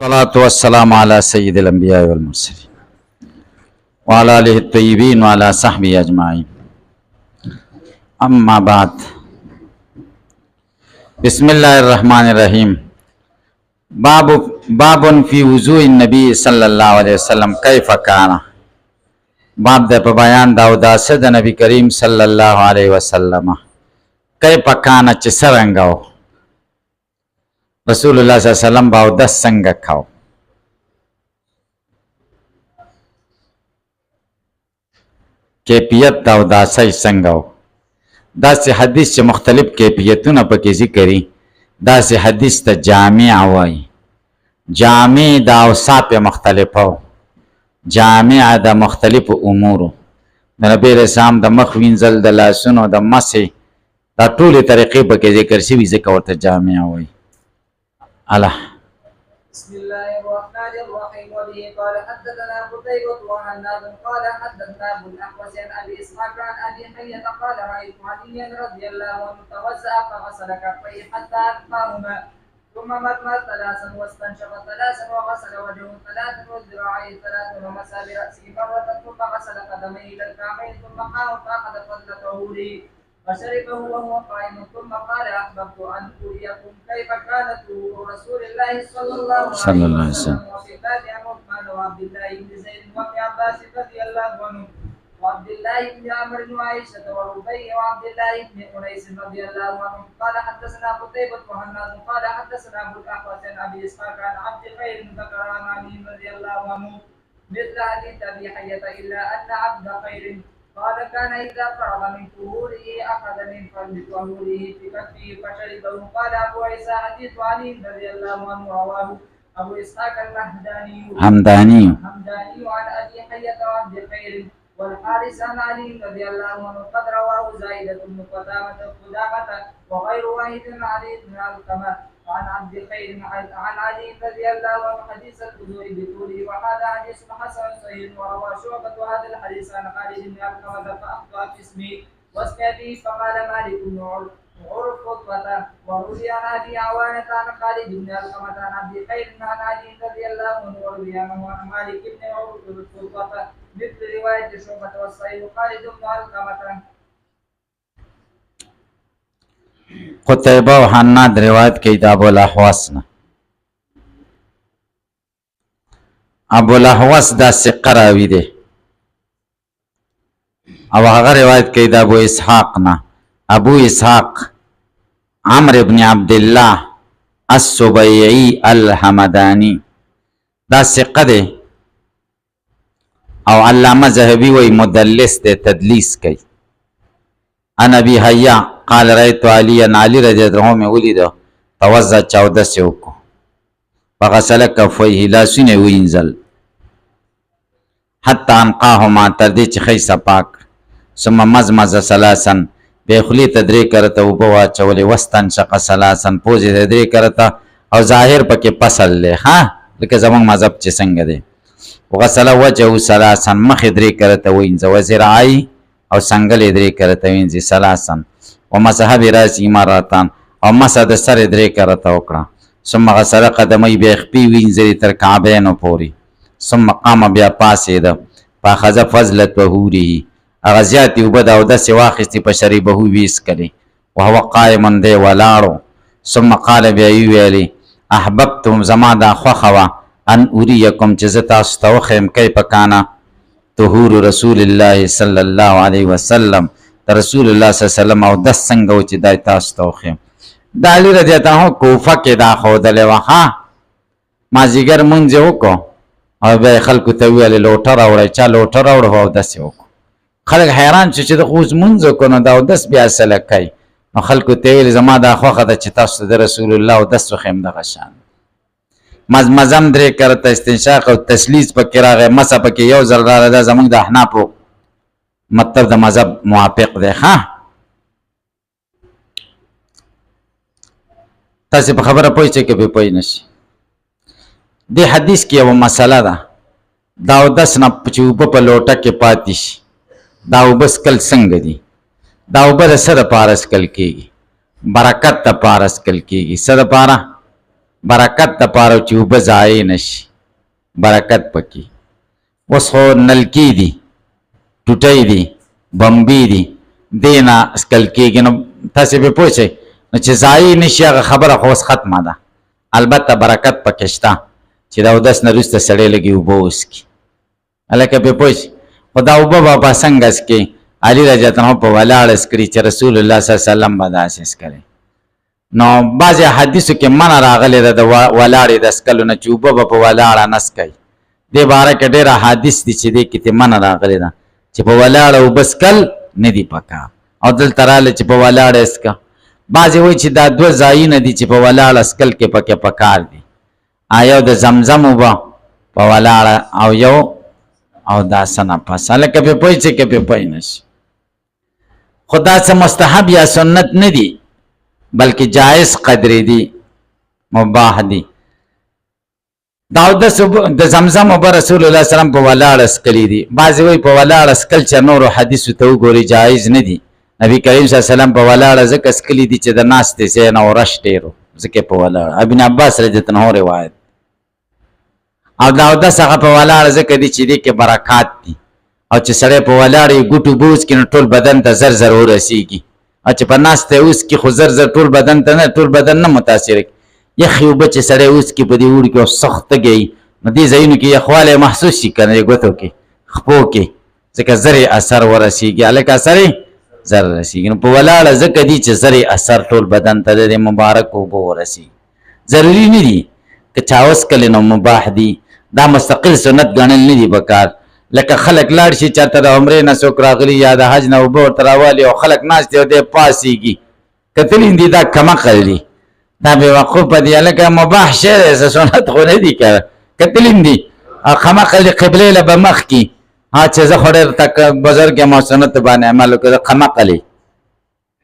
الصلاة والسلام على سيد الأنبياء والمرسلين وعلى آله الطيبين وعلى صحبه أجمعين أما بعد بسم الله الرحمن الرحيم باب في وضوء النبي صلى الله عليه وسلم كيف كان باب د په بیان دا اوداسه د نبی کریم صلی الله علیه وسلم کیف کان چې څرنګه رسول الله صلی الله علیه وسلم باو د څنګه کاو کیفیت دا اوداسه څنګه دا سه حدیث چې مختلف کیفیتونه پکې ذکرې دا سه حدیث ته جامع وای جامع دا اوصاف مختلفه جامع د مختلف امور د نبی رسام د مخ وینځل د لاسونو د مسح دا ټول طریقې پکې ذکر شوی ځکه ورته جامع وای الله بسم الله الرحمن الرحيم وبه قال حدثنا قتيبة وهناد قال حدثنا ابو الاحوص عن ابي اسحاق عن ابي حية قال رايت عليا رضي الله عنه توسع فغسل كفيه حتى انفاهما ثم مضمض ثلاثا واستنشق ثلاثا وغسل وجهه ثلاثا وذراعيه ثلاثا ومسح براسه مرة ثم غسل قدميه الى الكعبين ثم قام فاخذ فضل طهوره فشربه وهو قائم ثم قال احببت ان اريكم كيف كانت رسول الله صلى الله عليه وسلم وفي باب عثمان وعبد الله بن زيد وابن عباس رضي الله عنه وعبد الله بن عمرو وعائشه وربيع وعبد الله بن انيس رضي الله عنه قال حدثنا قتيبة وهناد قال حدثنا ابو الاحوص عن ابي اسحاق عن عبد الخير ذكر عن علي رضي الله عنه مثل حديث ابي حية الا ان عبد خير قال كان إذا فرغ من طهوره أخذ من فضل طهوره في كفه فشربه قال أبو عيسى حديث علي رضي الله عنه رواه أبو إسحاق الحمداني عن أبي حية وعبد الخير والحارث عن علي رضي الله عنه قد رواه زائدة بن قدامة وغير واحد عن علي بن علقمة وعن عبد الخير عن علي رضي الله عنه حديث الوضوء بطوله وهذا حديث حسن صحيح وروى شعبة هذا الحديث عن خالد بن علقمة فأخطأ في اسمه واسم أبيه فقال مالك بن عرف خطبة وروي عن أبي عوانة عن خالد بن علقمة عن عبد الخير عن علي رضي الله عنه وروي عنه عن مالك بن عرف خطبة مثل رواية شعبة والصحيح خالد بن علقمة. قتيبة وحناد روایت کوي د ابو الاحوص نه ابو الاحوص دا ثقه راوي دی او هغه روایت کوي د ابو اسحاق نه ابو اسحاق عمرو ابن عبد الله السبيعي الحمداني دا ثقه دی او علامه ذهبي وی مدلس دی تدلیس کوي ان ابي حية قال رأيت علي رضي الله عنه ولید توضأ 14 سوکو فغسل كفيه لاسونه وینځل حتى انقاهما تر دې چې خیسه پاک ثم مزمز ثلاثا بخلی تدری کرته او بوا چولې واستنشق ثلاثا پوزې تدری کرته او ظاهر پکې پسل له ها لکه زمون مذهب چې څنګه دی وغسل وجهه ثلاثا مخ درې کرته وینځ وزرعي او څنګه درې کرته وینځي ثلاثا ومسح براسه مرتان او مسح د سر درې کرته وکړه ثم غسل قدمي بخپي وینځري تر کعبینو پوري ثم قام بیا پاسید فاخذ فضل طهوره اغزيات وبد او د سواخستي په شریبه ویس کړي وهو قائم دی ولاړو ثم قال بیا ویلي احببتم زما دا خوخوا ان اريكم جزتا استوخم كيف كان طهور رسول الله صلى الله عليه وسلم رسول الله صلی الله علیه وسلم او د څنګه و چې دای تاسو توخم د علی رضی الله عنه کوفه کې دا خو د لوخه ما زیګر مونږ وکړو او به خلکو ته ویل لوټر اوړی چا لوټر اوړ هو د سیو خلک حیران چې د خوز مونږ کو نه دا د بیا سره کوي نو خلکو ته ویل زما دا خوخه د چې تاسو د رسول الله او د سخم د غشان مزم درې کرته استنشاق او تسلیث پکې راغی مسه پکې یو ځل را ده زمونږ د احناف مطلب د مذهب موافق دی ها تاسو په خبره پوه شئ کې به پوه نشئ د حدیث کې یو مسله ده دا د سن په په لوټه کې پاتې شي دا وبس کل څنګه دي دا وبر سره پارس کل کېږي برکت ته پارس کل کېږي سره پارا برکت د پاره چې اوبه ضایع نشي برکت پکې. اوس خو نلکي دي ټوټۍ دي بمبي دي دې نه اسکل کېږي نو تاسې پې پوه شئ نو چې ضایع نشي هغه خبره خو اوس ختمه ده. البته برکت پکې شته چې د اودس نه وروسته سړی لږې اوبه وڅکي هلکه پې پوه شي. خو دا اوبه به په څنګه څکې علي رضی الله عنه په ولاړ څکري چې رسول الله صلی الله علیه وسلم به داسې څکلی. نو بعضې حدیثو کې منع راغلی ده د ولاړې د څکلو نه چې اوبه به په ولاړه نه څکئ. دې باره کې ډېر احادیث دي چې دې کې منع راغلی ده چې په ولاړه اوبه څکل نه دي پکار او دلته راغلی چې په ولاړه یې څکه. بعضې وایي چې دا دوه ځایونه دي چې په ولاړه څکل کې پکې پکار دي یو د زمزم اوبه په ولاړه او یو او دا څه نه پس هلکه پې پوه چې که پې پوه نه شي. خو دا څه مستحب یا سنت نه دي بلکې جایز قدرې دي مباح دي. دا اودس د زمزم اوبه رسول الله صلی الله علیه وسلم په ولاړه څکلي دي. بعضې وایي په ولاړه څکل چې نورو حدیثو ته وګوري جایز نه دي. نبي کریم صلی الله علیه وسلم په ولاړه ځکه څکلي دي چې د ناستې ځای نه ورش ډېر ځکه په ولاړه. ابن عباس رضی الله عنه روایت. او دا اودس هغه په ولاړه ځکه دي چې دې کې برکات دي او چې سړی په ولاړه یې ګوټو بوز کړي نو ټول بدن ته زر زر ورسېږي او چې په ناسته یې وڅکي خو زر زر ټول بدن ته نه ټول بدن نه متاثره کړي. یخې اوبه چې سړی وڅکي په دې اوړي کې او سخت تږی نو دې ځایونو کې یخوالی محسوس شي که نه ګوتو کې خپو کې ځکه زر یې اثر ورسېږي هلکه اثر یې زر رسېږي. نو په ولاړه ځکه دي چې زر یې اثر ټول بدن ته د دې مبارک اوبه ورسېږي. ضروري نه دي که چا وڅکلې نو مباح دي. دا مستقل سنت ګڼل نه دي پکار. لکه خلک لاړ شي چاته د عمرې نه څوک راغلي یا د حج نه اوبه ورته راوالي او خلک ناست دي او دی پاسېږي کتلي دي دا کمعقل دي دا بېوقوفه دي هلکه مباح شی دی څه سنت خو نه دي که کتلي دي او کمعقل دي قبلې له به مخ کي چې زه خو ډېر تک بزرګ یم او سنت باندې عمل وکړه کمعقل یې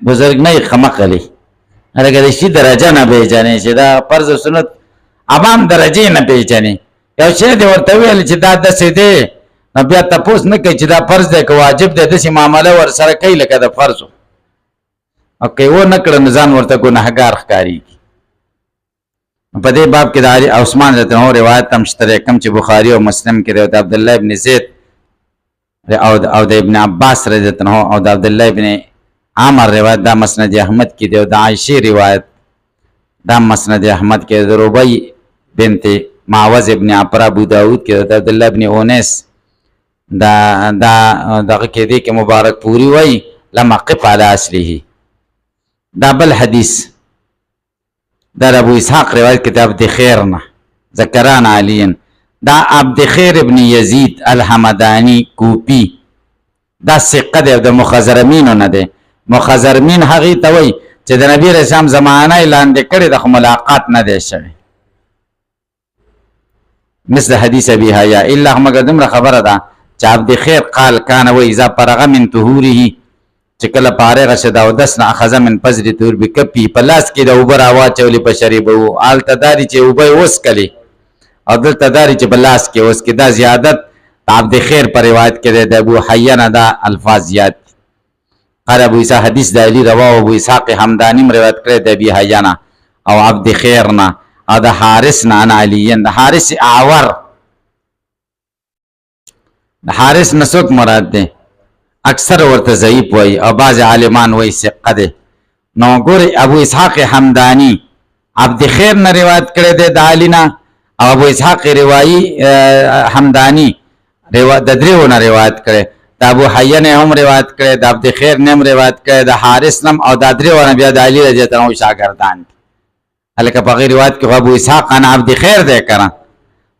بزرګ نه یې کمعقل یې هلکه د شي درجه نه پېژنې چې دا فرض او سنت عوام درجې نه پېژنې. یو شی دی ورته وویل چې دا داسې دی نو بیا تپوس نه کوي چې دا فرض دی که واجب دی داسې معامله ورسره کوي لکه د فرضو او که یې ونه کړه نو ځان ورته ګنهګار ښکارېږي. په دې باب کې د عثمان رضی الله عنه روایت هم شته دی کوم چې بخاري او مسلم کې دی او د عبدالله ابن زید او د ابن عباس رضی الله عنه او د عبدالله ابن عمر روایت دا مسند احمد کې دی او د عایشې روایت دا مسند احمد کې د ربیع بنت معوذ ابن عفرا ابو داود کې د عبدالله ابن اونیس دغه کې دی کې مبارک پوری وای لما قف على اصله. دا بل حدیث دا ابو اسحاق روایت کتاب د خیر نه ذکران علین دا عبد خیر ابن یزید الحمدانی کوپی دا ثقه دی د مخزرمینو نه دی. مخزرمین هغې ته وای چې د نبی رسول الله زمانه یې لاندې کړې د خو ملاقات نه دی شوی مثل حدیث ابي حیا الا مگر دومره خبره ده چې عبد خیر قال کان و اذا فرغ من طهوره چې کله فارغ شه د اودس نه اخذ من فجر طهور بکپي په لاس کې د اوبه راواچولې په شریبه و هلته داري چې اوبه یې وڅکلې او دلته داري چې په لاس کې وڅکې. دا زیادت عبد خیر په روایت کې دی د ابو حیا نه دا الفاظ زیات دي. قال ابو اسحاق حدیث د علی رواه ابو اسحاق حمدانی روایت کړی د ابي حیا نه او عبد خیر نه او د حارث نه عن علیین. د حارث اعور د حارث نه څوک مراد دی اکثر ورته ضعیف وای او بعض عالمان وای ثقه دی. نو ګورئ ابو اسحاق حمدانی عبد خیر نه روایت کړی دی د علی نه او ابو اسحاق روایي حمدانی د دریو نه روایت کړی د ابو حیا نه هم روایت کړی د عبد خیر نه هم روایت کړی د حارث نه او د دریو نه بیا د علی رضی الله عنه شاګردان دي. هلکه په غیر روایت کې ابو اسحاق عن عبد خیر دی کنه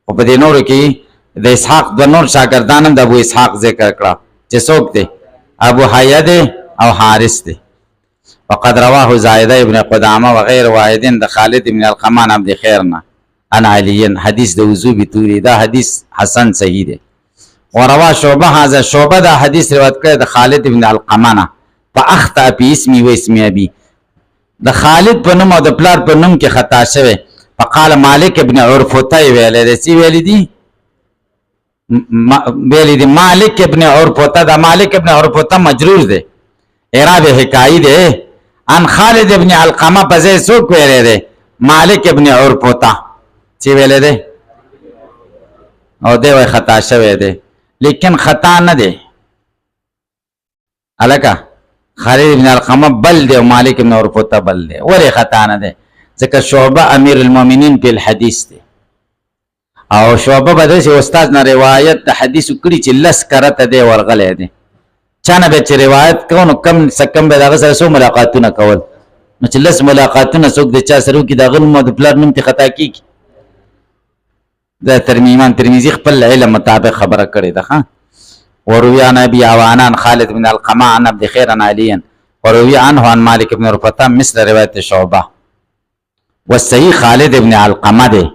او په دې نورو کې د اسحاق د نور شاګردان هم د ابو اسحاق ذکر کړه چې څوک دی ابو حیا دی او حارث دی. وقد رواه زائده ابن قدامه وغير واحدين د خالد ابن القمان عبد خیر نه عن علی حدیث د وضو بتوری دا حدیث حسن صحیح دی. وروا شعبه هذا شعبه دا حدیث روایت کړی د خالد ابن القمان فاخطا في اسمي واسم ابي د خالد په نوم او د پلار په نوم کې خطا شوه. فقال مالک ابن عرفته ویل دي ویل دي مالک ابن عرفته دا مالک ابن عرفته مجرور دی اعراب حکایی دی ان خالد ابن علقمه په ځای څوک ویل دی مالک ابن عرفطه چې ویلې ده او دی وای خطا شوی دی لیکن خطا نه دی الکه خالد بن علقمه بل دی او مالک ابن عرفطه بل دی ولې خطا نه دی ځکه شعبه امیر المؤمنین په الحدیث دی او شعبه به داسې استاد نه روایت د حدیث کړي چې لس کرته دی ورغلی دی چا نه به چې روایت کوو نو کم څه کم به د هغه سره څو ملاقاتونه کول نو چې لس ملاقاتونه څوک د چا سره وکړي د هغه نوم او د پلار نوم ترې خطا کېږي د امام ترمذي خپل علم مطابق خبره کړې ده ښه وروي عن ابي عوانان خالد بن القمع عن عبد خير عن علي وروي عنه عن مالك بن عرفطه مثل روایت شعبه والصحيح خالد بن علقمه ده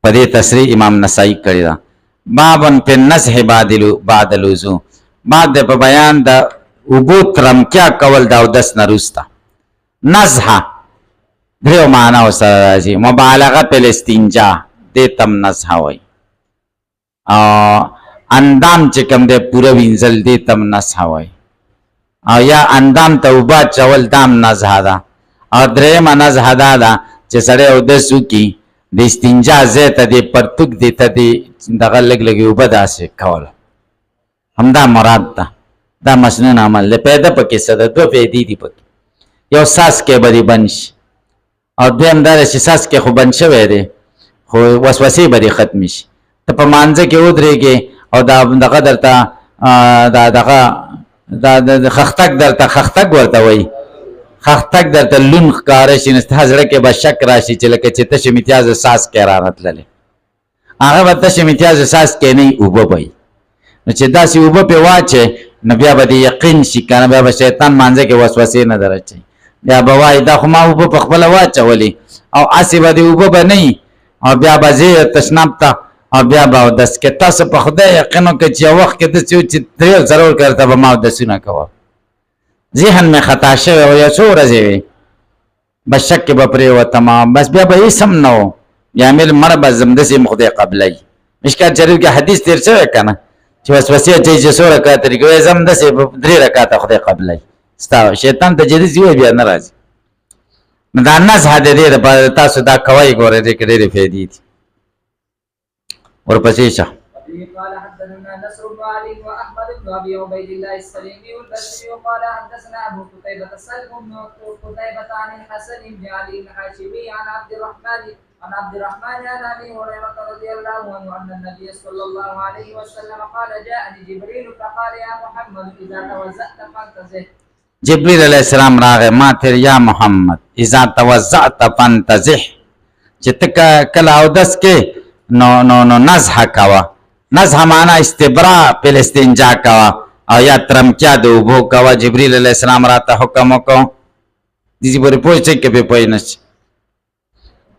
په دې تصریح امام نسائی کړی ده بابن په نصح بعد الوضو بعد په بیان د اوبو ترمکیا کول دا اودس نه وروسته نزحه دریو معنا وسره راځي مبالغه په الاستنجا دې تم نزحه وای اندام چې کوم دې پوره وینځل دې تم نزحه وای او یا اندام ته اوبه چول دام نزحه ده او درېیمه نزحه دا ده چې سړی اودس وکړي د استنجا ځای ته دې پرتوک دې ته دې دغه لږ لږې اوبه داسې کول همدا مراد ده دا مسنون عمل دی پیدا پکې څه ده دوه پیدې دي پکې یو څاڅکی به دې بند شي او دویم دا ده چې څاڅکی خو بند شوی دی خو وسوسې به دې ختمې شي ته په مانځه کې ودرېږې او دا دغه درته دا خښتک درته خښتک ورته وایي خښتک درته لون ښکاره شي نو ستا زړه کې به شک راشي چې لکه چې تشه متیازه څاڅکی راتللی هغه به تشه متیازه څاڅکی نه وي اوبه به وي نو چې داسې اوبه پرې واچې نو بیا به دې یقین شي که نه بیا به شیطان مانځه کې وسوسې نه در اچوي بیا به وایي دا خو ما اوبه په خپله واچولې او هسې به دې اوبه به نه وي او بیا به ځې تشناب ته او بیا به اودس کې تاسو په خدای یقین وکړئ چې یو وخت کې داسې و چې درې ضرور کرته به ما اودسونه کوه ذهن مې خطا شوی او یو څو ورځې وې بس شک کې به پرېوتم بس بیا به هېڅ هم نه و بیا مې مړه به ځم داسې م خدای قبلوي مشکات شریف کې حدیث تېر شوی که نه چې وسوسې اچوي چې څو رکاته دي کوی ځم داسې 3 رکاته خدای قبلوي ستا شیطان ته چې داسې وایي بیا نه راځي نو دا نزحه د دې دپاره تاسو دا کوئ ګوره دې کې ډېرې فایدې دي ورپسې شه قال حدثنا نصر بن علي واحمد بن ابي عبيد الله السلمي والبصري قال حدثنا ابو قتيبة سلم بن قتيبة عن الحسن بن علي الحاشمي عن عبد الرحمن عن ابي هريرة رضي الله عنه ان النبي صلى الله عليه وسلم قال جاءني جبريل فقال يا محمد اذا توضأت فانتزه جبريل علیہ السلام راغه ما ته یا محمد اذا توضأت فانتزه چې ته کله اودس کې نو نزحه کوه نزحه معنا استبراء په استنجا کوه او یا ترمکیا د اوبو کوه جبريل علیہ السلام راته حکم وکړو دې پورې پوه چې کې په پوه نشي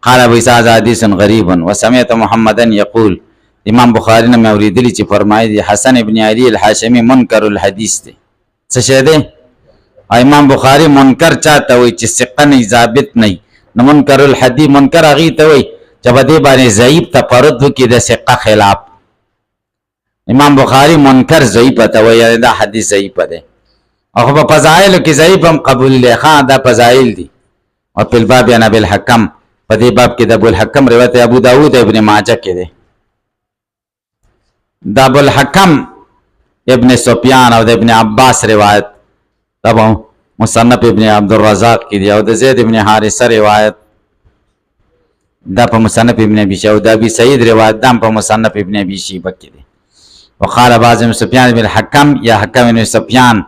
قال ابو اسحاق حدیث غریب وسمعت محمدا يقول امام بخاری نے اوریدلی چې فرمایي دي حسن ابن علي الحاشمي منکر الحديث دی څه شه دی امام بخاری منکر چاته وي چې ثقه نه ثابت نه نو منکر الحديث منکر هغه ته وي چې په دې باندې ضعیف تفرد وکړي د ثقه خلاف امام بخاری منکر ضعیف ته وي دا حدیث ضعیف دی او په فضائل کې ضعیف هم قبول له خان دا فضائل دي او په باب انا بالحکم په دې باب کې د ابو الحکم روایت ابو داود ابن ماجه کې دی د ابو الحکم ابن سفیان او د ابن عباس روایت تبع مصنف ابن عبد الرزاق کې دی او د زید ابن حارثه روایت دا په مصنف ابن ابي شيبه او د ابي سعيد روایت دا په مصنف ابن ابي شيبه کې دی وقال بعض سفيان بن الحكم یا حکم ابن سفيان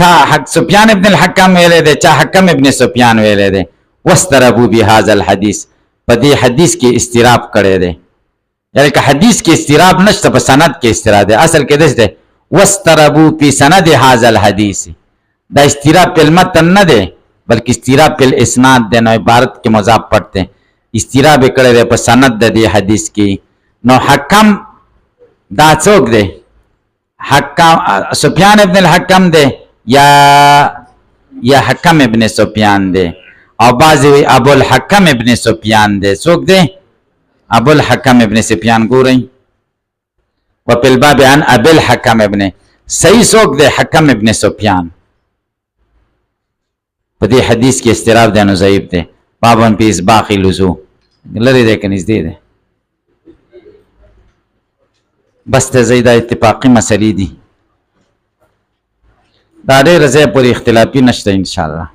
چا حق سفيان ابن الحكم ویلې دی چا حکم ابن سفيان ویلې دی واستربوا بهذا الحديث په دې حدیث کې استراب کړی دی یعنی که حدیث کې استراب نشته په سند کې استراب دی اصل کې داسې دی واستربوا في سند هذا الحديث دا استراب په متن نه دی بلکې استراب په اسناد دی نو عبارت کې مضاف پټ دی استراب کړی دی په سند د دې حدیث کې نو حکم دا څوک دی حکم سفیان ابن الحکم دی یا حکم ابن سفیان دی او بعضی ابو الحکم ابن سفیان دی څوک دی ابو الحکم ابن سفیان ګورئ وفي الباب عن ابي الحكم ابن صحیح څوک دی حکم ابن سفیان په دې حدیث کې استراب دی نو ضعیف دی بابن پی اسباق لزو لري دی که نږدې دی بس ته ځئ دا اتفاقي مسلې دي دا ډېره ځای پورې اختلافي نشته انشاءالله